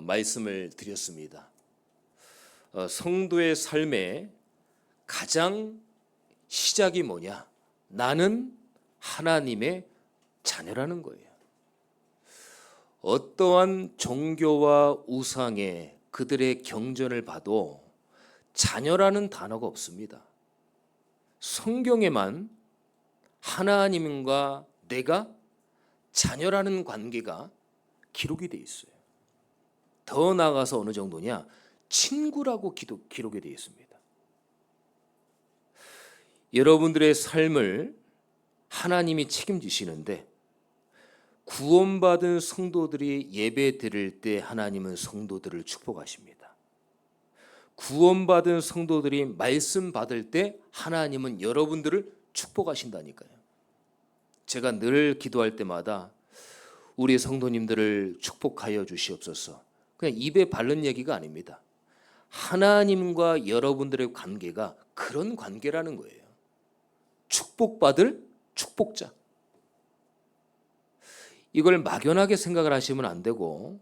말씀을 드렸습니다. 성도의 삶의 가장 시작이 뭐냐? 나는 하나님의 자녀라는 거예요. 어떠한 종교와 우상에 그들의 경전을 봐도 자녀라는 단어가 없습니다. 성경에만 하나님과 내가 자녀라는 관계가 기록이 되어 있어요. 더 나아가서 어느 정도냐? 친구라고 기록이 되어 있습니다. 여러분들의 삶을 하나님이 책임지시는데 구원받은 성도들이 예배 드릴 때 하나님은 성도들을 축복하십니다. 구원받은 성도들이 말씀 받을 때 하나님은 여러분들을 축복하신다니까요. 제가 늘 기도할 때마다 우리 성도님들을 축복하여 주시옵소서. 그냥 입에 바른 얘기가 아닙니다. 하나님과 여러분들의 관계가 그런 관계라는 거예요. 축복받을 축복자. 이걸 막연하게 생각을 하시면 안 되고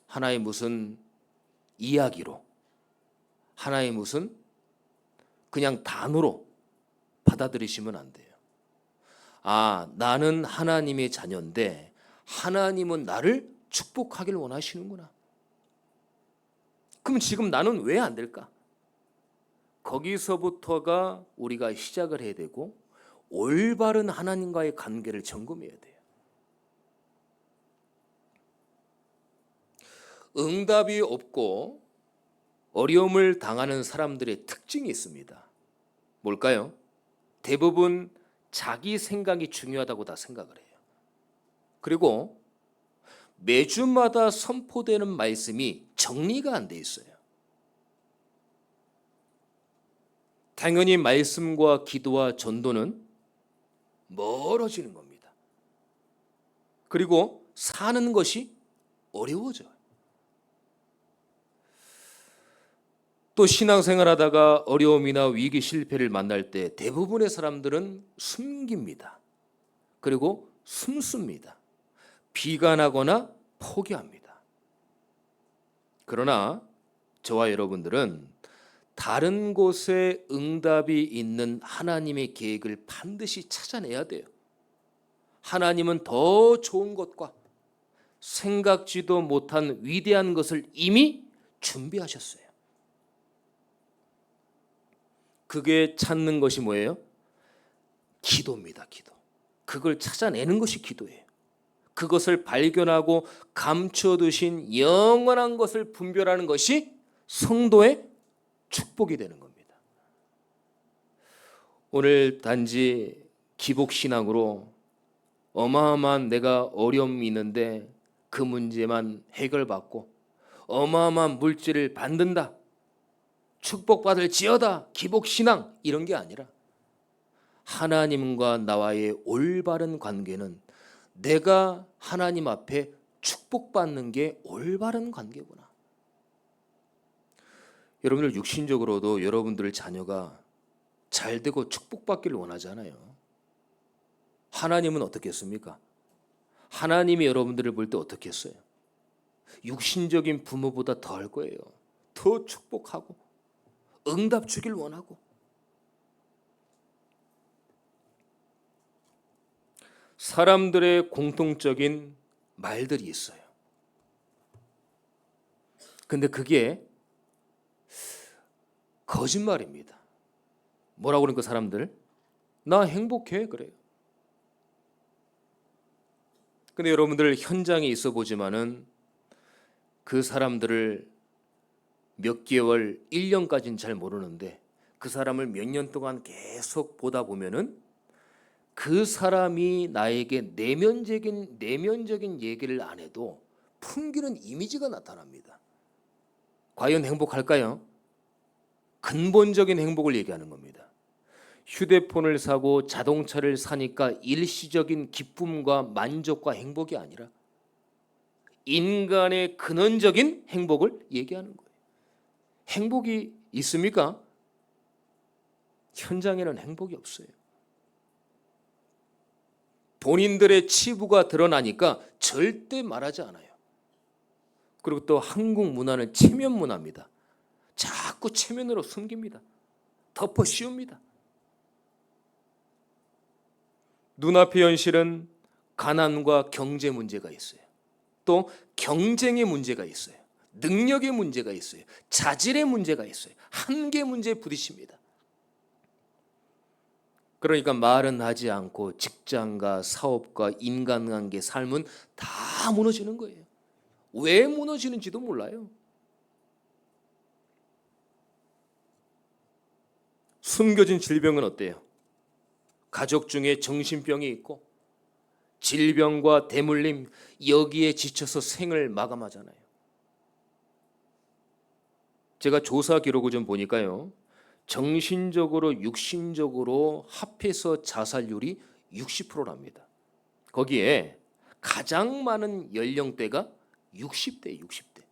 하나의 무슨 이야기로, 하나의 무슨 그냥 단어로 받아들이시면 안 돼요. 아, 나는 하나님의 자녀인데 하나님은 나를 축복하길 원하시는구나. 그럼 지금 나는 왜 안 될까? 거기서부터가 우리가 시작을 해야 되고 올바른 하나님과의 관계를 점검해야 돼요. 응답이 없고 어려움을 당하는 사람들의 특징이 있습니다. 뭘까요? 대부분 자기 생각이 중요하다고 다 생각을 해요. 그리고 매주마다 선포되는 말씀이 정리가 안 돼 있어요. 당연히 말씀과 기도와 전도는 멀어지는 겁니다. 그리고 사는 것이 어려워져요. 또 신앙생활 하다가 어려움이나 위기 실패를 만날 때 대부분의 사람들은 숨깁니다. 그리고 숨습니다. 비관하거나 포기합니다. 그러나 저와 여러분들은 다른 곳에 응답이 있는 하나님의 계획을 반드시 찾아내야 돼요. 하나님은 더 좋은 것과 생각지도 못한 위대한 것을 이미 준비하셨어요. 그게 찾는 것이 뭐예요? 기도입니다. 기도. 그걸 찾아내는 것이 기도예요. 그것을 발견하고 감춰두신 영원한 것을 분별하는 것이 성도의 축복이 되는 겁니다. 오늘 단지 기복신앙으로 어마어마한 내가 어려움이 있는데 그 문제만 해결받고 어마어마한 물질을 받는다, 축복받을 지어다, 기복신앙 이런 게 아니라 하나님과 나와의 올바른 관계는 내가 하나님 앞에 축복받는 게 올바른 관계구나. 여러분들 육신적으로도 여러분들 자녀가 잘 되고 축복받기를 원하잖아요. 하나님은 어떻게 했습니까? 하나님이 여러분들을 볼 때 어떻게 했어요? 육신적인 부모보다 더 할 거예요. 더 축복하고 응답 주길 원하고. 사람들의 공통적인 말들이 있어요. 근데 그게 거짓말입니다. 뭐라고 그러니까 사람들? 나 행복해 그래요. 근데 여러분들 현장에 있어 보지만은 그 사람들을 몇 개월, 1년까지는 잘 모르는데 그 사람을 몇 년 동안 계속 보다 보면은 그 사람이 나에게 내면적인 얘기를 안 해도 풍기는 이미지가 나타납니다. 과연 행복할까요? 근본적인 행복을 얘기하는 겁니다. 휴대폰을 사고 자동차를 사니까 일시적인 기쁨과 만족과 행복이 아니라 인간의 근원적인 행복을 얘기하는 거예요. 행복이 있습니까? 현장에는 행복이 없어요. 본인들의 치부가 드러나니까 절대 말하지 않아요. 그리고 또 한국 문화는 체면 문화입니다. 자꾸 체면으로 숨깁니다. 덮어 씌웁니다. 눈앞의 현실은 가난과 경제 문제가 있어요. 또 경쟁의 문제가 있어요. 능력의 문제가 있어요. 자질의 문제가 있어요. 한계 문제에 부딪힙니다. 그러니까 말은 하지 않고 직장과 사업과 인간관계, 삶은 다 무너지는 거예요. 왜 무너지는지도 몰라요. 숨겨진 질병은 어때요? 가족 중에 정신병이 있고 질병과 대물림 여기에 지쳐서 생을 마감하잖아요. 제가 조사 기록을 좀 보니까요. 정신적으로 육신적으로 합해서 자살률이 60%랍니다. 거기에 가장 많은 연령대가 60대, 60대.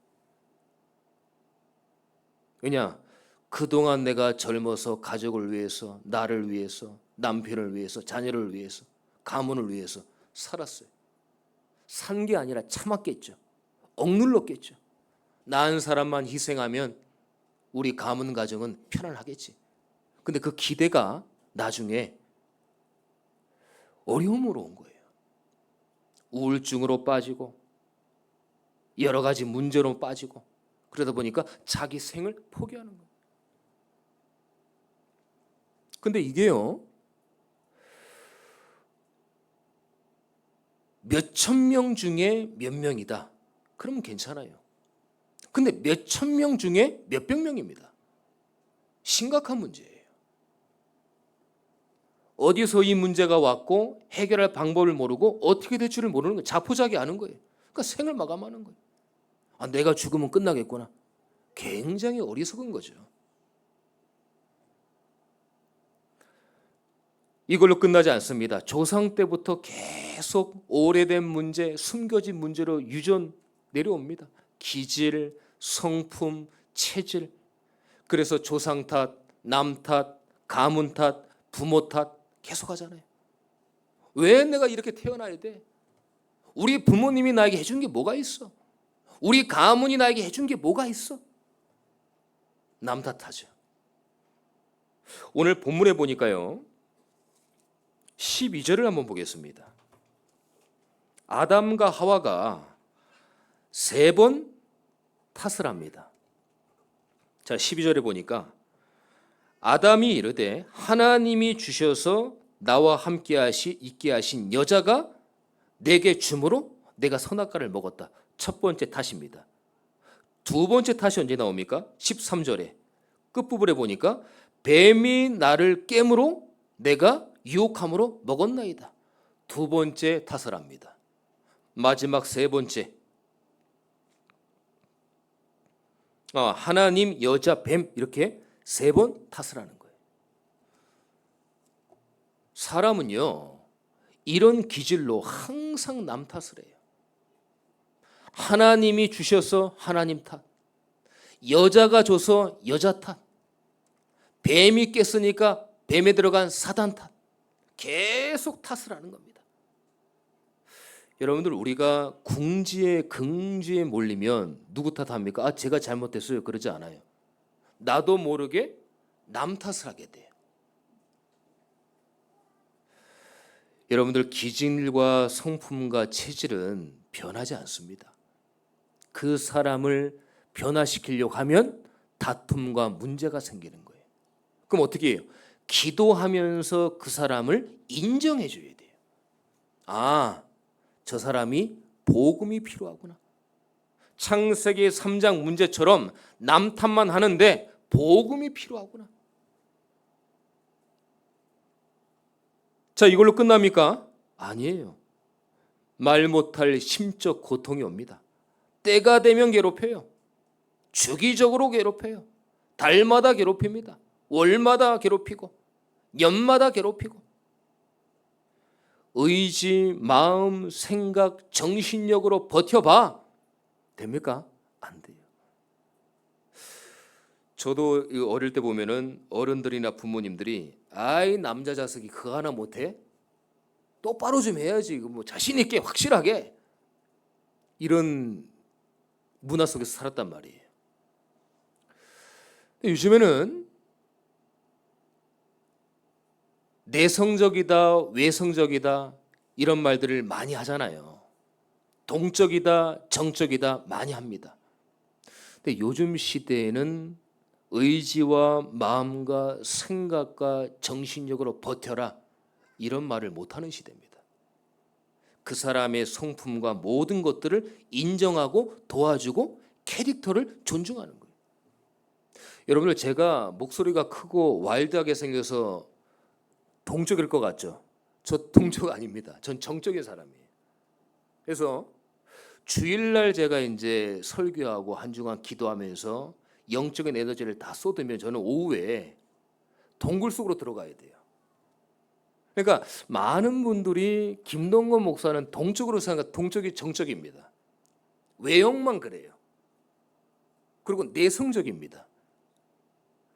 왜냐? 그동안 내가 젊어서 가족을 위해서, 나를 위해서, 남편을 위해서, 자녀를 위해서, 가문을 위해서 살았어요. 산 게 아니라 참았겠죠. 억눌렀겠죠. 낳은 사람만 희생하면 우리 가문 가정은 편안하겠지. 근데 그 기대가 나중에 어려움으로 온 거예요. 우울증으로 빠지고 여러 가지 문제로 빠지고 그러다 보니까 자기 생을 포기하는 거예요. 근데 이게요. 몇천 명 중에 몇 명이다. 그러면 괜찮아요. 근데 몇천 명 중에 몇백 명입니다. 심각한 문제예요. 어디서 이 문제가 왔고 해결할 방법을 모르고 어떻게 될 줄을 모르는 거예요. 자포자기하는 거예요. 그러니까 생을 마감하는 거예요. 아, 내가 죽으면 끝나겠구나. 굉장히 어리석은 거죠. 이걸로 끝나지 않습니다. 조상 때부터 계속 오래된 문제, 숨겨진 문제로 유전 내려옵니다. 기질, 성품, 체질. 그래서 조상 탓, 남 탓, 가문 탓, 부모 탓 계속 하잖아요. 왜 내가 이렇게 태어나야 돼? 우리 부모님이 나에게 해준 게 뭐가 있어? 우리 가문이 나에게 해준 게 뭐가 있어? 남 탓하죠. 오늘 본문에 보니까요. 12절을 한번 보겠습니다. 아담과 하와가 3번 탓을 합니다. 자, 12절에 보니까 아담이 이르되 하나님이 주셔서 나와 함께 있게 하신 여자가 내게 주므로 내가 선악과를 먹었다. 첫 번째 탓입니다. 두 번째 탓이 언제 나옵니까? 13절에 끝부분에 보니까 뱀이 나를 깨므로 내가 유혹함으로 먹었나이다. 두 번째 탓을 합니다. 마지막 세 번째. 하나님, 여자, 뱀 이렇게 3번 탓을 하는 거예요. 사람은요. 이런 기질로 항상 남 탓을 해요. 하나님이 주셔서 하나님 탓. 여자가 줘서 여자 탓. 뱀이 깼으니까 뱀에 들어간 사단 탓. 계속 탓을 하는 겁니다. 여러분들 우리가 궁지에 긍지에 몰리면 누구 탓합니까? 아, 제가 잘못했어요. 그러지 않아요. 나도 모르게 남 탓을 하게 돼요. 여러분들 기질과 성품과 체질은 변하지 않습니다. 그 사람을 변화시키려고 하면 다툼과 문제가 생기는 거예요. 그럼 어떻게 해요? 기도하면서 그 사람을 인정해 줘야 돼요. 아, 저 사람이 복음이 필요하구나. 창세기 3장 문제처럼 남 탓만 하는데 복음이 필요하구나. 자, 이걸로 끝납니까? 아니에요. 말 못할 심적 고통이 옵니다. 때가 되면 괴롭혀요. 주기적으로 괴롭혀요. 달마다 괴롭힙니다. 월마다 괴롭히고 년마다 괴롭히고. 의지, 마음, 생각, 정신력으로 버텨봐. 됩니까? 안 돼요. 저도 어릴 때 보면은 어른들이나 부모님들이 아이 남자 자식이 그거 하나 못해? 똑바로 좀 해야지. 뭐 자신 있게 확실하게 이런 문화 속에서 살았단 말이에요. 요즘에는 내성적이다, 외성적이다 이런 말들을 많이 하잖아요. 동적이다, 정적이다 많이 합니다. 근데 요즘 시대에는 의지와 마음과 생각과 정신력으로 버텨라 이런 말을 못하는 시대입니다. 그 사람의 성품과 모든 것들을 인정하고 도와주고 캐릭터를 존중하는 거예요. 여러분들, 제가 목소리가 크고 와일드하게 생겨서 동적일 것 같죠? 저 동적 아닙니다. 전 정적인 사람이에요. 그래서 주일날 제가 이제 설교하고 한 주간 기도하면서 영적인 에너지를 다 쏟으면 저는 오후에 동굴 속으로 들어가야 돼요. 그러니까 많은 분들이 김동건 목사는 동적으로 생각, 동적이 정적입니다. 외형만 그래요. 그리고 내성적입니다.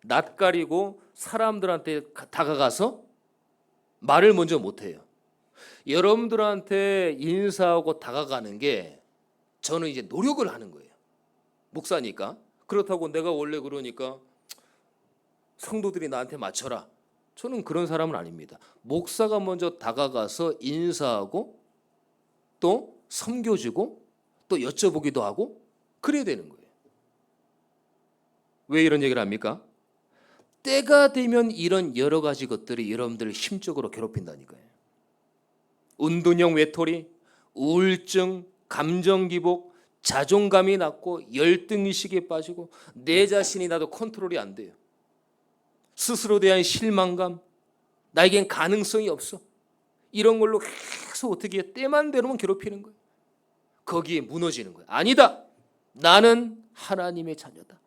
낯가리고 사람들한테 다가가서 말을 먼저 못해요. 여러분들한테 인사하고 다가가는 게 저는 이제 노력을 하는 거예요. 목사니까. 그렇다고 내가 원래 그러니까 성도들이 나한테 맞춰라. 저는 그런 사람은 아닙니다. 목사가 먼저 다가가서 인사하고 또 섬겨주고 또 여쭤보기도 하고 그래야 되는 거예요. 왜 이런 얘기를 합니까? 때가 되면 이런 여러 가지 것들이 여러분들을 심적으로 괴롭힌다니까요. 운동형 외톨이, 우울증, 감정기복, 자존감이 낮고 열등의식에 빠지고 내 자신이 나도 컨트롤이 안 돼요. 스스로에 대한 실망감, 나에겐 가능성이 없어. 이런 걸로 계속 어떻게 해요? 때만 되면 괴롭히는 거예요. 거기에 무너지는 거예요. 아니다. 나는 하나님의 자녀다.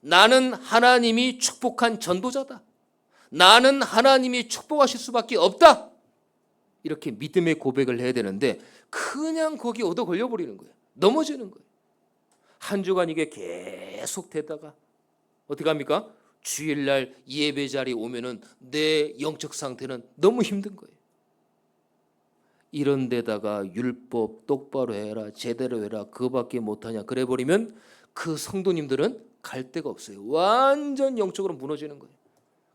나는 하나님이 축복한 전도자다. 나는 하나님이 축복하실 수밖에 없다. 이렇게 믿음의 고백을 해야 되는데 그냥 거기 얻어 걸려버리는 거예요. 넘어지는 거예요. 한 주간 이게 계속 되다가 어떻게 합니까? 주일날 예배 자리 오면은 내 영적 상태는 너무 힘든 거예요. 이런 데다가 율법 똑바로 해라, 제대로 해라, 그거밖에 못하냐 그래 버리면 그 성도님들은 갈 데가 없어요. 완전 영적으로 무너지는 거예요.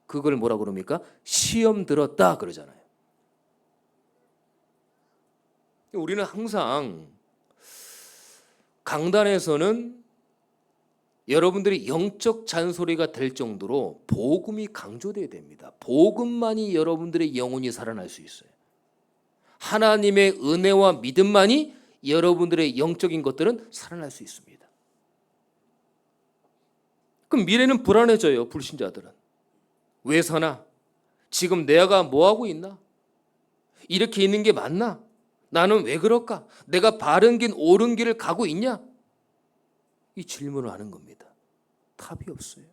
그걸 뭐라 그럽니까? 시험 들었다 그러잖아요. 우리는 항상 강단에서는 여러분들이 영적 잔소리가 될 정도로 복음이 강조돼야 됩니다. 복음만이 여러분들의 영혼이 살아날 수 있어요. 하나님의 은혜와 믿음만이 여러분들의 영적인 것들은 살아날 수 있습니다. 그럼 미래는 불안해져요. 불신자들은. 왜 사나? 지금 내가 뭐하고 있나? 이렇게 있는 게 맞나? 나는 왜 그럴까? 내가 바른 길, 옳은 길을 가고 있냐? 이 질문을 하는 겁니다. 답이 없어요.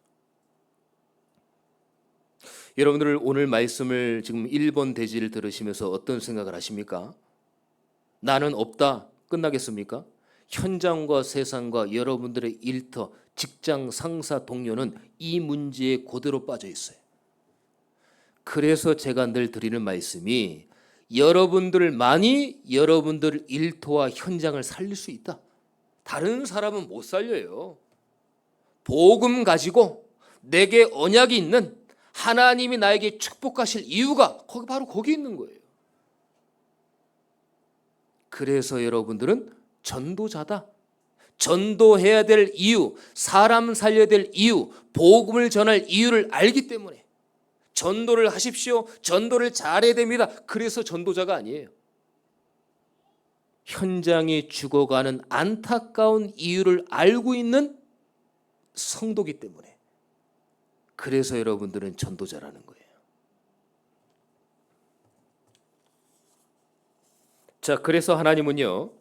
여러분들 오늘 말씀을 지금 1번 대지를 들으시면서 어떤 생각을 하십니까? 나는 없다. 끝나겠습니까? 현장과 세상과 여러분들의 일터, 직장, 상사, 동료는 이 문제에 그대로 빠져 있어요. 그래서 제가 늘 드리는 말씀이 여러분들만이 여러분들 일터와 현장을 살릴 수 있다. 다른 사람은 못 살려요. 복음 가지고 내게 언약이 있는 하나님이 나에게 축복하실 이유가 바로 거기 있는 거예요. 그래서 여러분들은 전도자다. 전도해야 될 이유, 사람 살려야 될 이유, 복음을 전할 이유를 알기 때문에 전도를 하십시오. 전도를 잘해야 됩니다. 그래서 전도자가 아니에요. 현장에 죽어가는 안타까운 이유를 알고 있는 성도기 때문에 그래서 여러분들은 전도자라는 거예요. 자, 그래서 하나님은요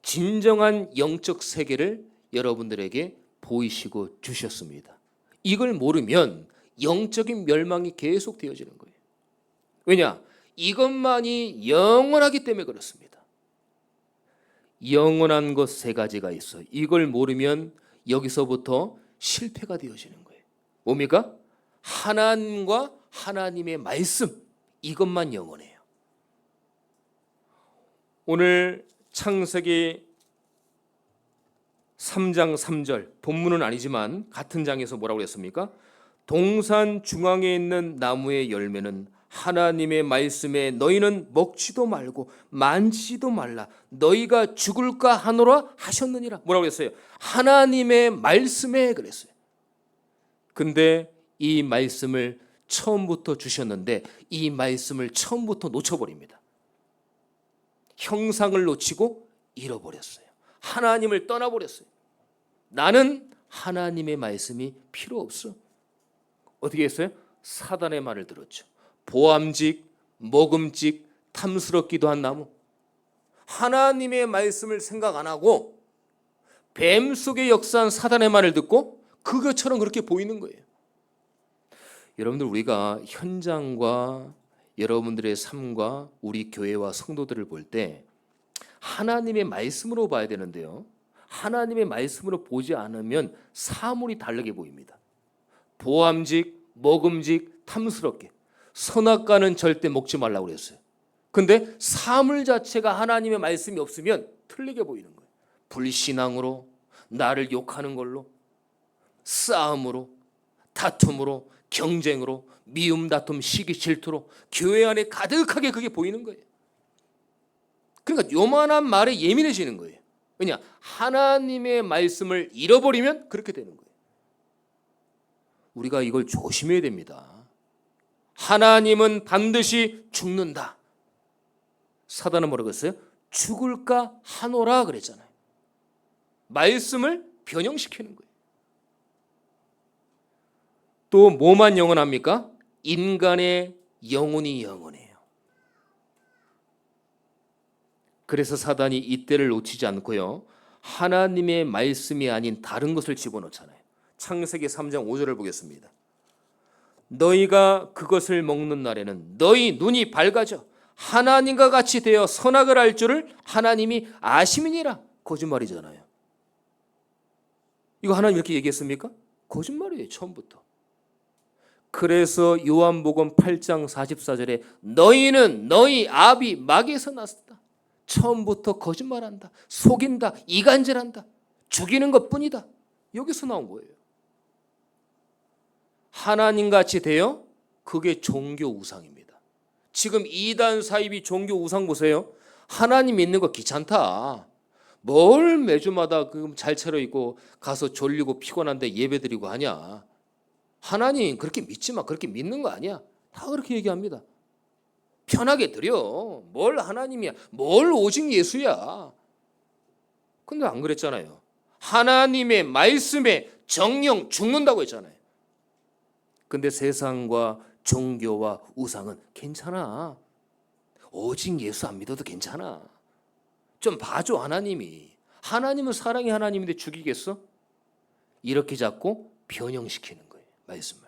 진정한 영적 세계를 여러분들에게 보이시고 주셨습니다. 이걸 모르면 영적인 멸망이 계속 되어지는 거예요. 왜냐? 이것만이 영원하기 때문에 그렇습니다. 영원한 것 세 가지가 있어요. 이걸 모르면 여기서부터 실패가 되어지는 거예요. 뭡니까? 하나님과 하나님의 말씀, 이것만 영원해요. 오늘 창세기 3장 3절 본문은 아니지만 같은 장에서 뭐라고 했습니까? 동산 중앙에 있는 나무의 열매는 하나님의 말씀에 너희는 먹지도 말고 만지지도 말라 너희가 죽을까 하노라 하셨느니라. 뭐라고 했어요? 하나님의 말씀에 그랬어요. 근데 이 말씀을 처음부터 주셨는데 이 말씀을 처음부터 놓쳐버립니다. 형상을 놓치고 잃어버렸어요. 하나님을 떠나버렸어요. 나는 하나님의 말씀이 필요 없어. 어떻게 했어요? 사단의 말을 들었죠. 보암직, 먹음직, 탐스럽기도 한 나무. 하나님의 말씀을 생각 안 하고 뱀 속에 역사한 사단의 말을 듣고 그것처럼 그렇게 보이는 거예요. 여러분들 우리가 현장과 여러분들의 삶과 우리 교회와 성도들을 볼 때 하나님의 말씀으로 봐야 되는데요. 하나님의 말씀으로 보지 않으면 사물이 다르게 보입니다. 보암직, 먹음직, 탐스럽게. 선악과는 절대 먹지 말라고 그랬어요. 근데 사물 자체가 하나님의 말씀이 없으면 틀리게 보이는 거예요. 불신앙으로, 나를 욕하는 걸로, 싸움으로, 다툼으로, 경쟁으로, 미움, 다툼, 시기, 질투로 교회 안에 가득하게 그게 보이는 거예요. 그러니까 요만한 말에 예민해지는 거예요. 왜냐? 하나님의 말씀을 잃어버리면 그렇게 되는 거예요. 우리가 이걸 조심해야 됩니다. 하나님은 반드시 죽는다. 사단은 뭐라고 했어요? 죽을까 하노라 그랬잖아요. 말씀을 변형시키는 거예요. 또 뭐만 영원합니까? 인간의 영혼이 영원해요. 그래서 사단이 이때를 놓치지 않고요. 하나님의 말씀이 아닌 다른 것을 집어넣잖아요. 창세기 3장 5절을 보겠습니다. 너희가 그것을 먹는 날에는 너희 눈이 밝아져 하나님과 같이 되어 선악을 알 줄을 하나님이 아심이니라. 거짓말이잖아요. 이거 하나님 이렇게 얘기했습니까? 거짓말이에요. 처음부터. 그래서 요한복음 8장 44절에 너희는 너희 아비 마귀에서 났다. 처음부터 거짓말한다. 속인다. 이간질한다. 죽이는 것뿐이다. 여기서 나온 거예요. 하나님같이 되어 그게 종교 우상입니다. 지금 이단 사입이 종교 우상 보세요. 하나님 믿는 거 귀찮다. 뭘 매주마다 잘 차려입고 가서 졸리고 피곤한데 예배드리고 하냐. 하나님 그렇게 믿지 마. 그렇게 믿는 거 아니야. 다 그렇게 얘기합니다. 편하게 드려. 뭘 하나님이야. 뭘 오직 예수야. 근데 안 그랬잖아요. 하나님의 말씀에 정령 죽는다고 했잖아요. 근데 세상과 종교와 우상은 괜찮아. 오직 예수 안 믿어도 괜찮아. 좀 봐줘 하나님이. 하나님은 사랑의 하나님인데 죽이겠어? 이렇게 자꾸 변형시키는 거예요. 말씀을.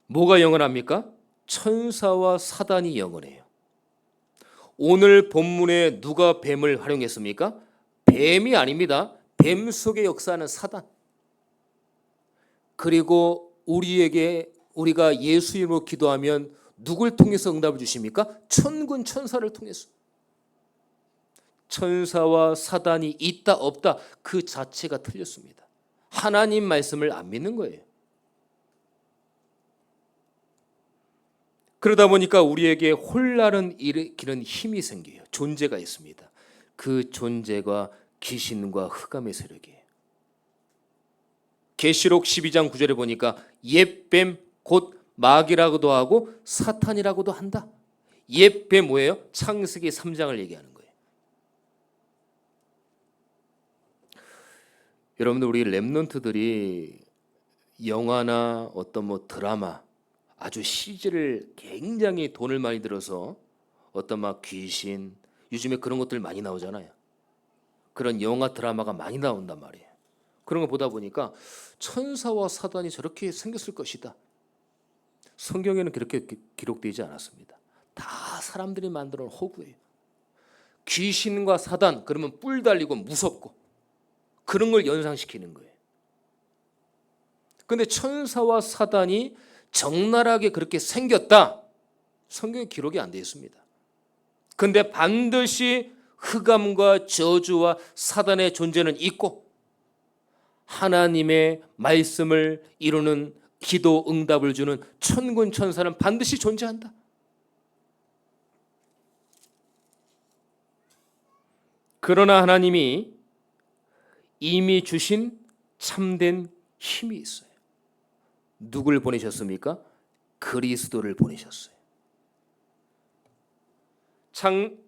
뭐가 영원합니까? 천사와 사단이 영원해요. 오늘 본문에 누가 뱀을 활용했습니까? 뱀이 아닙니다. 뱀 속에 역사하는 사단. 그리고 우리가 예수 이름으로 기도하면 누굴 통해서 응답을 주십니까? 천군 천사를 통해서. 천사와 사단이 있다 없다 그 자체가 틀렸습니다. 하나님 말씀을 안 믿는 거예요. 그러다 보니까 우리에게 혼란을 일으키는 힘이 생겨요. 존재가 있습니다. 그 존재가 귀신과 흑암의 세력이에요. 계시록 12장 9절에 보니까 옛뱀 곧 마귀라고도 하고 사탄이라고도 한다. 옛뱀 뭐예요? 창세기 3장을 얘기하는 거예요. 여러분들 우리 렘넌트들이 영화나 어떤 드라마 아주 CG를 굉장히 돈을 많이 들어서 어떤 귀신 요즘에 그런 것들 많이 나오잖아요. 그런 영화 드라마가 많이 나온단 말이에요. 그런 거 보다 보니까 천사와 사단이 저렇게 생겼을 것이다. 성경에는 그렇게 기록되지 않았습니다. 다 사람들이 만들어 놓은 허구예요. 귀신과 사단 그러면 뿔 달리고 무섭고 그런 걸 연상시키는 거예요. 그런데 천사와 사단이 적나라하게 그렇게 생겼다. 성경에 기록이 안 되어 있습니다. 그런데 반드시 흑암과 저주와 사단의 존재는 있고 하나님의 말씀을 이루는 기도 응답을 주는 천군 천사는 반드시 존재한다. 그러나 하나님이 이미 주신 참된 힘이 있어요. 누굴 보내셨습니까? 그리스도를 보내셨어요.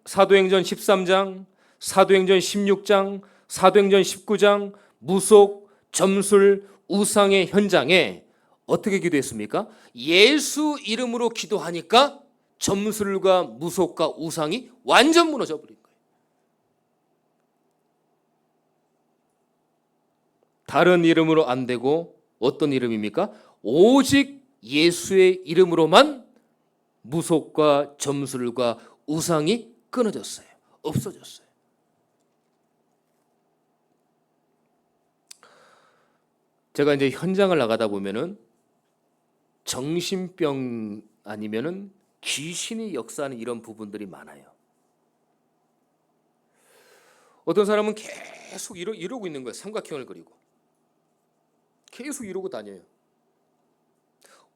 사도행전 13장, 사도행전 16장, 사도행전 19장 무속, 점술, 우상의 현장에 어떻게 기도했습니까? 예수 이름으로 기도하니까 점술과 무속과 우상이 완전 무너져 버린 거예요. 다른 이름으로 안 되고 어떤 이름입니까? 오직 예수의 이름으로만 무속과 점술과 우상이 끊어졌어요. 없어졌어요. 제가 이제 현장을 나가다 보면은 정신병 아니면은 귀신이 역사하는 이런 부분들이 많아요. 어떤 사람은 계속 이러고 있는 거예요. 삼각형을 그리고 계속 이러고 다녀요.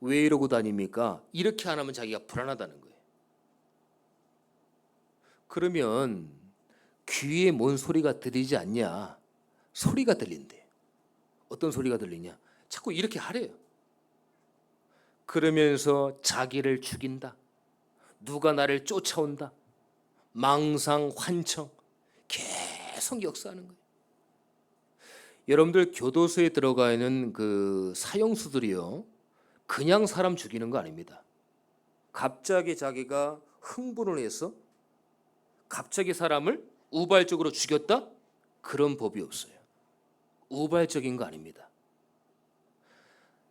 왜 이러고 다닙니까? 이렇게 안 하면 자기가 불안하다는 거예요. 그러면 귀에 뭔 소리가 들리지 않냐? 소리가 들린대. 어떤 소리가 들리냐? 자꾸 이렇게 하래요. 그러면서 자기를 죽인다. 누가 나를 쫓아온다. 망상, 환청 계속 역사하는 거예요. 여러분들 교도소에 들어가 있는 그 사형수들이요, 그냥 사람 죽이는 거 아닙니다. 갑자기 자기가 흥분을 해서 갑자기 사람을 우발적으로 죽였다? 그런 법이 없어요. 우발적인 거 아닙니다.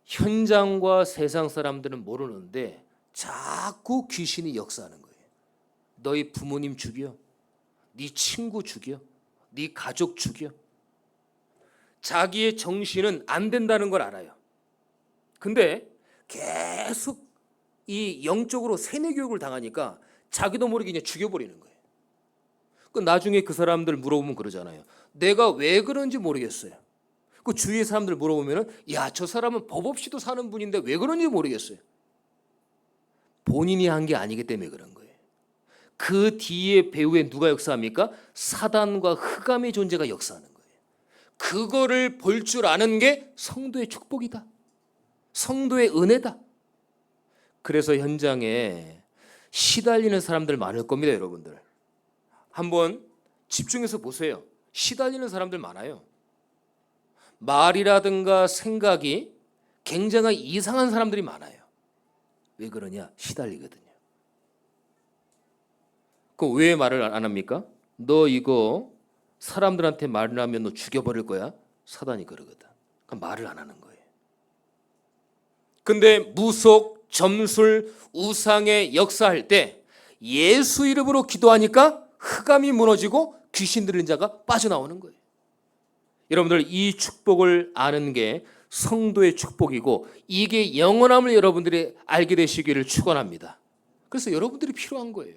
현장과 세상 사람들은 모르는데 자꾸 귀신이 역사하는 거예요. 너희 부모님 죽여, 네 친구 죽여, 네 가족 죽여. 자기의 정신은 안 된다는 걸 알아요. 근데 계속 이 영적으로 세뇌 교육을 당하니까 자기도 모르게 그냥 죽여버리는 거예요. 그 나중에 그 사람들 물어보면 그러잖아요. 내가 왜 그런지 모르겠어요. 그 주위의 사람들 물어보면은 야, 저 사람은 법 없이도 사는 분인데 왜 그런지 모르겠어요. 본인이 한 게 아니기 때문에 그런 거예요. 그 뒤에 배후에 누가 역사합니까? 사단과 흑암의 존재가 역사하는 거예요. 그거를 볼 줄 아는 게 성도의 축복이다. 성도의 은혜다. 그래서 현장에 시달리는 사람들 많을 겁니다, 여러분들. 한번 집중해서 보세요. 시달리는 사람들 많아요. 말이라든가 생각이 굉장히 이상한 사람들이 많아요. 왜 그러냐? 시달리거든요. 그럼 왜 말을 안 합니까? 너 이거 사람들한테 말을 하면 너 죽여버릴 거야? 사단이 그러거든. 그럼 말을 안 하는 거예요. 근데 무속, 점술, 우상의 역사할 때 예수 이름으로 기도하니까 흑암이 무너지고 귀신 들린 자가 빠져나오는 거예요. 여러분들 이 축복을 아는 게 성도의 축복이고 이게 영원함을 여러분들이 알게 되시기를 축원합니다. 그래서 여러분들이 필요한 거예요.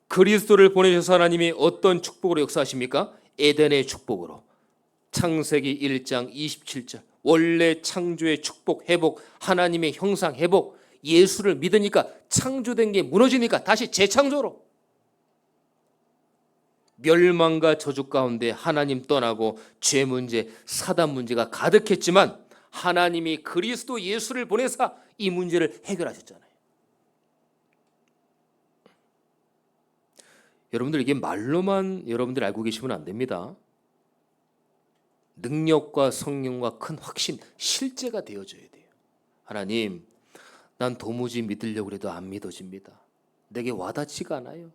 그리스도를 보내셔서 하나님이 어떤 축복으로 역사하십니까? 에덴의 축복으로. 창세기 1장 27절 원래 창조의 축복, 회복, 하나님의 형상 회복, 예수를 믿으니까 창조된 게 무너지니까 다시 재창조로. 멸망과 저주 가운데 하나님 떠나고 죄 문제, 사단 문제가 가득했지만 하나님이 그리스도 예수를 보내사 이 문제를 해결하셨잖아요. 여러분들 이게 말로만 여러분들 알고 계시면 안 됩니다. 능력과 성령과 큰 확신, 실제가 되어져야 돼요. 하나님, 난 도무지 믿으려고 해도 안 믿어집니다. 내게 와닿지가 않아요.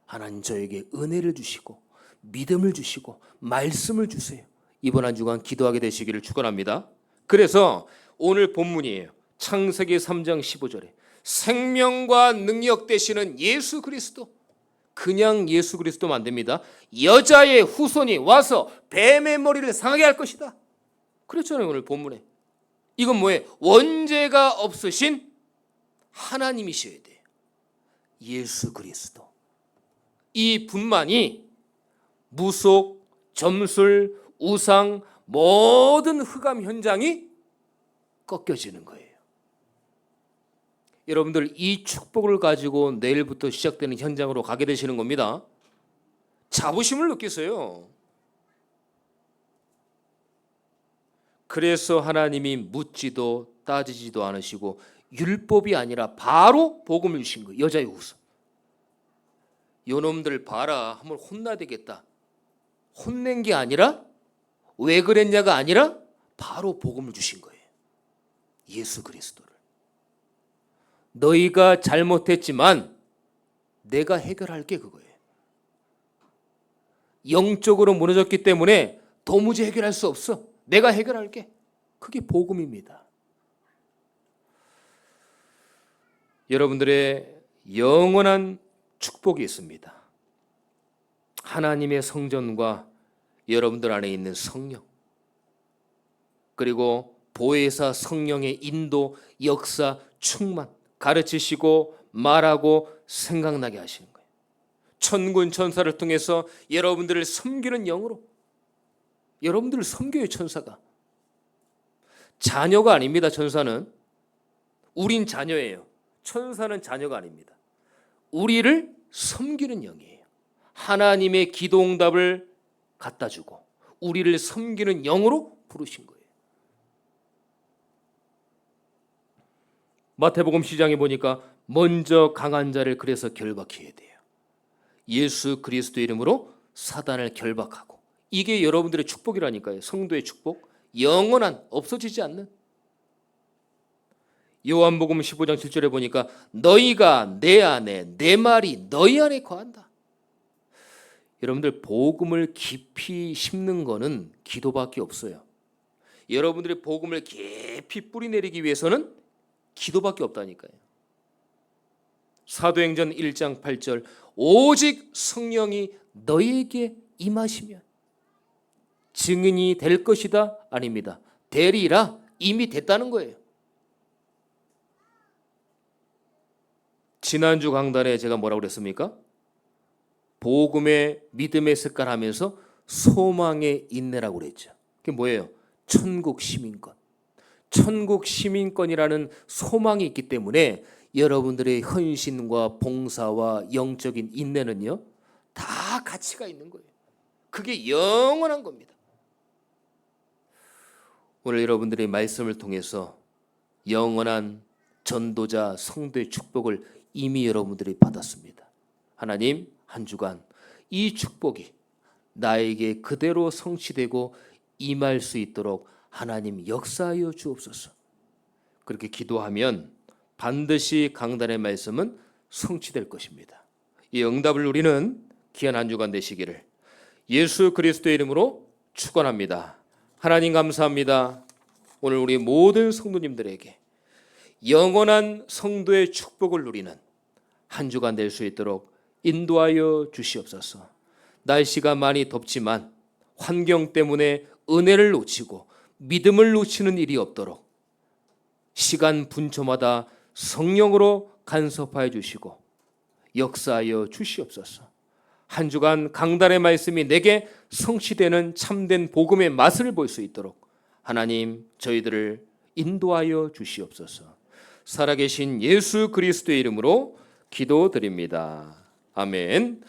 하나님 저에게 은혜를 주시고 믿음을 주시고 말씀을 주세요. 이번 한 주간 기도하게 되시기를 축원합니다. 그래서 오늘 본문이에요. 창세기 3장 15절에 생명과 능력 되시는 예수 그리스도, 그냥 예수 그리스도만 안 됩니다. 여자의 후손이 와서 뱀의 머리를 상하게 할 것이다. 그랬잖아요, 오늘 본문에. 이건 뭐예요? 원죄가 없으신 하나님이셔야 돼요. 예수 그리스도. 이 분만이 무속, 점술, 우상, 모든 흑암 현장이 꺾여지는 거예요. 여러분들 이 축복을 가지고 내일부터 시작되는 현장으로 가게 되시는 겁니다. 자부심을 느끼세요. 그래서 하나님이 묻지도 따지지도 않으시고 율법이 아니라 바로 복음을 주신 거예요. 여자의 후손. 요놈들 봐라, 한번 혼나야 되겠다. 혼낸 게 아니라 왜 그랬냐가 아니라 바로 복음을 주신 거예요. 예수 그리스도를. 너희가 잘못했지만 내가 해결할게, 그거예요. 영적으로 무너졌기 때문에 도무지 해결할 수 없어. 내가 해결할게. 그게 복음입니다. 여러분들의 영원한 축복이 있습니다. 하나님의 성전과 여러분들 안에 있는 성령, 그리고 보혜사 성령의 인도, 역사, 충만, 가르치시고 말하고 생각나게 하시는 거예요. 천군 천사를 통해서 여러분들을 섬기는 영으로, 여러분들을 섬겨요. 천사가 자녀가 아닙니다. 천사는 우린 자녀예요. 천사는 자녀가 아닙니다. 우리를 섬기는 영이에요. 하나님의 기도응답을 갖다 주고 우리를 섬기는 영으로 부르신 거예요. 마태복음 10장에 보니까 먼저 강한 자를 그래서 결박해야 돼요. 예수 그리스도 이름으로 사단을 결박하고, 이게 여러분들의 축복이라니까요. 성도의 축복, 영원한, 없어지지 않는. 요한복음 15장 7절에 보니까 너희가 내 안에, 내 말이 너희 안에 거한다. 여러분들 복음을 깊이 심는 거는 기도밖에 없어요. 여러분들의 복음을 깊이 뿌리내리기 위해서는 기도밖에 없다니까요. 사도행전 1장 8절 오직 성령이 너희에게 임하시면 증인이 될 것이다? 아닙니다. 되리라. 이미 됐다는 거예요. 지난주 강단에 제가 뭐라고 그랬습니까? 복음의 믿음의 습관 하면서 소망의 인내라고 그랬죠. 그게 뭐예요? 천국 시민권. 천국 시민권이라는 소망이 있기 때문에 여러분들의 헌신과 봉사와 영적인 인내는요, 다 가치가 있는 거예요. 그게 영원한 겁니다. 오늘 여러분들의 말씀을 통해서 영원한 전도자 성도의 축복을 이미 여러분들이 받았습니다. 하나님, 한 주간 이 축복이 나에게 그대로 성취되고 임할 수 있도록 하나님 역사하여 주옵소서. 그렇게 기도하면 반드시 강단의 말씀은 성취될 것입니다. 이 응답을 누리는 귀한 한 주간 되시기를 예수 그리스도의 이름으로 축원합니다. 하나님 감사합니다. 오늘 우리 모든 성도님들에게 영원한 성도의 축복을 누리는 한 주간 될 수 있도록 인도하여 주시옵소서. 날씨가 많이 덥지만 환경 때문에 은혜를 놓치고 믿음을 놓치는 일이 없도록 시간 분초마다 성령으로 간섭하여 주시고 역사하여 주시옵소서. 한 주간 강단의 말씀이 내게 성취되는 참된 복음의 맛을 볼 수 있도록 하나님 저희들을 인도하여 주시옵소서. 살아계신 예수 그리스도의 이름으로 기도드립니다. 아멘.